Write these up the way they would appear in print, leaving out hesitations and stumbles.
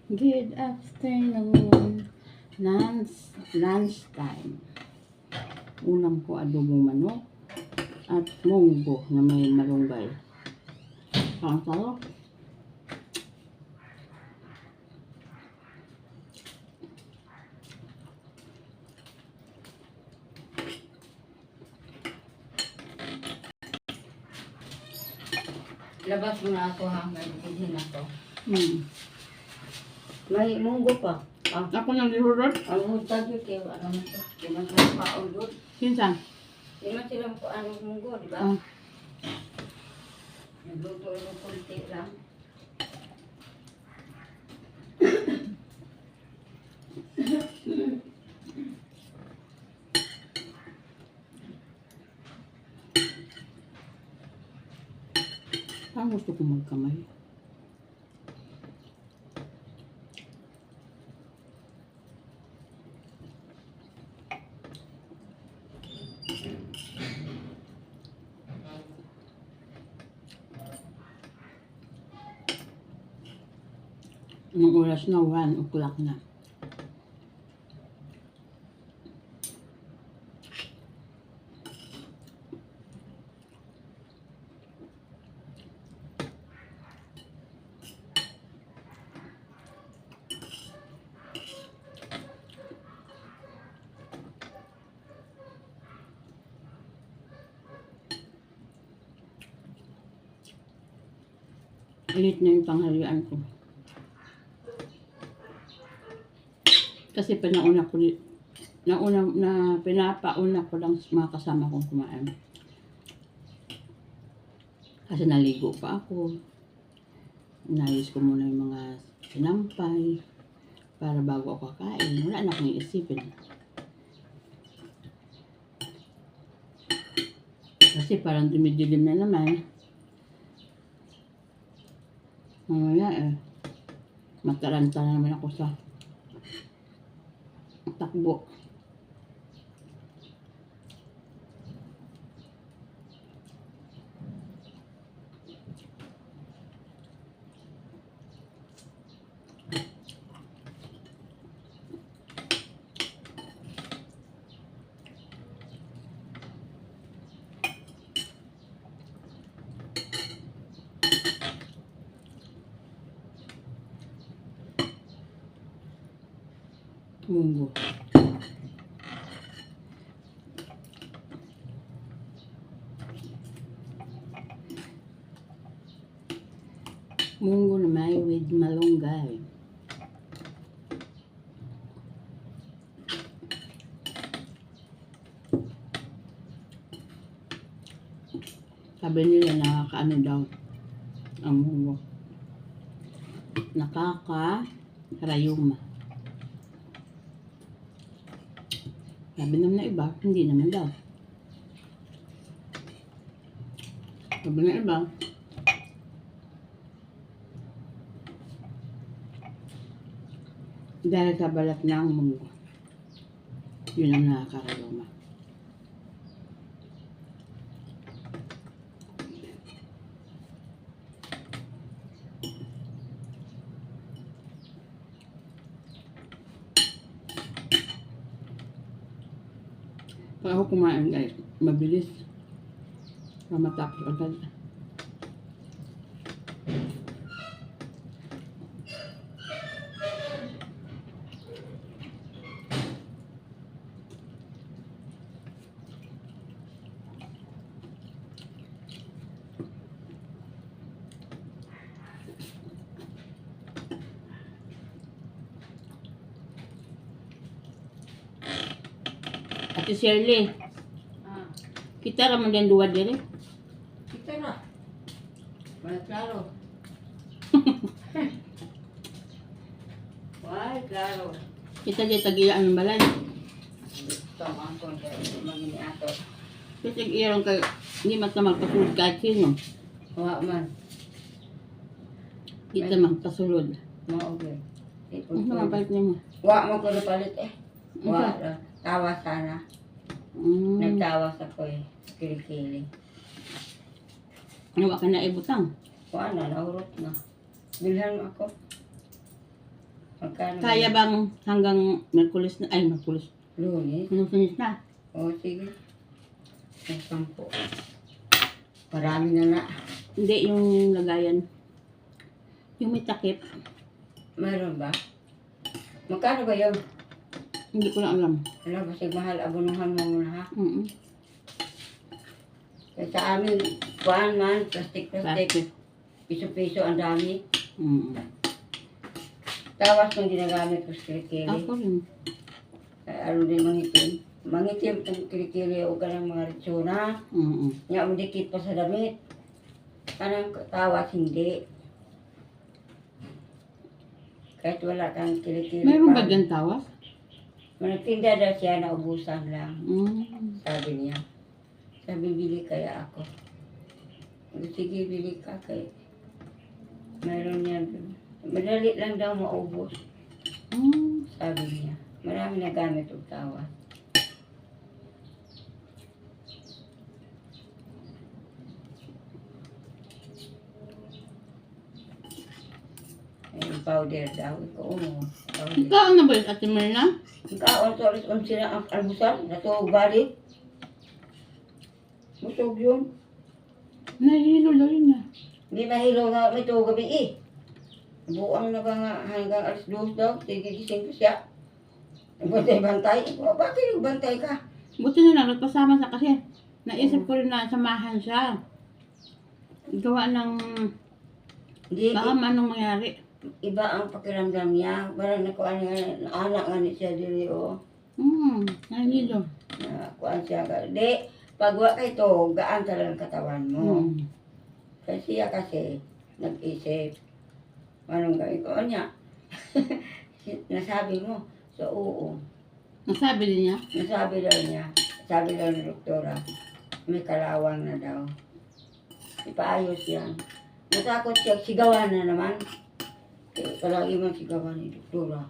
Good afternoon. Lunchtime. Ulam ko adobong manok at munggo na may malunggay. Ang sarap. Labas mo na ako ha, may bighin ako. May munggo pa. Ako nang lihurot. Ang hutag yun kayo, ano mo ito? Di man sila paon doon. Sinsan? Di man sila ano munggo, di ba? Nagluto yung kunti lang. Parang gusto ko magkamay. Anong oras na? 1 o'clock na. Late na yung tanghalian ko. Kasi pinauna pinapauna ko lang mga kasama kong kumain. Kasi naligo pa ako. Inayos ko muna yung mga sinampay para bago ako kakain. Wala na akong iisipin. Kasi parang dumidilim na naman. Mamaya mataranta na naman ako sa takbo. Munggo. Munggo na may with malunggay. Sabi nila nakakaano daw ang munggo. Nakaka-rayuma. Sabi naman na iba, hindi naman daw. Sabi na iba, dahil sa balat ng munggo. Yun ang nakaka-rayuma. Pag ako kumain ay mabilis na matapos agad. Ate Shirley, kita raman din duwa diri. Kita na. Wala klaro. Wala klaro. Kita di tagiyaan ng balay. Ito ang angkon kaya magini ato. Kasi iyang kay hindi man ka magpasulod kahit sino. Wala man. Kita magpasulod. Okay. Ano naman palit niya mo? Wala mo ko palit eh. Wala. Tawa sana. Nagtawa sa ko eh. Kilikili. Nawa ka na ibutang. Wala na, nahurot na. Bilhan mo ako. Magkano? Kaya bang hanggang Merkulis na, ay Merkulis, Lunes? Lunes na. O, sige. Ang 10. Marami na na. Hindi, yung lagayan. Yung may takip, Meron ba? Magkano ba yun? hindi ko na alam. Alam, kasi mahal, abunuhan mo muna ha. Mm-mm. Kaya sa amin, kuhaan man, plastic. Plastic. Piso-piso, ang dami. Mm-mm. Tawas nung ginagamit ko sa kilikili. Ako rin. Ano din mangitim. Mangitim kung kilikili o ka ng mga ritsuna. Mm-mm. Nga, umdikit pa sa damit. Anong tawas, hindi. Kahit wala kang kilikili. Mayroon ba dyan tawas? Managtinda daw siya, naubusan lang. Mm. Sabi niya. Sabi, bili kaya ako. Sige, bili ka kay. Mayroon niya. Madali lang daw maubos. Mm. Sabi niya. Marami na gamit ang tawa. Yung powder daw. Ikaw, powder. Ikaw na ba yung Ate Myrna? Ikaw, sorry, kung sila ang almusal, natuog balik. Busog yun. Nahihilo rin na. Hindi mahilo nga, may tuog gabi eh. Buang na ba nga hanggang alas 2 daw, sige gising ko siya. Nagbantay-bantay. Bakit nagbantay ka? Buti na lang, nagpasama sa kasi. Naisip ko rin na samahan siya. Gawa ng Hindi, baka anong mangyari. iba ang pakiramdam niya. Parang nakuha niya, anak nga ni siya dili o. Nahihilo. Nakuha siya. Di, pag wa kay to, gaan talagang katawan mo. Kasi siya kasi, nag-isip. Anong gawin ko? Niya. Nasabi mo. So, oo. Nasabi din niya? Nasabi daw niya. Sabi daw ni doktora, may kalawang na daw. Ipaayos yan. Natakot siya, sigawan na naman. Eh, palagi man sigawan ni doktora.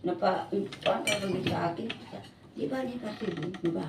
Napa, paano sa akin? Di ba, di ba, di ba?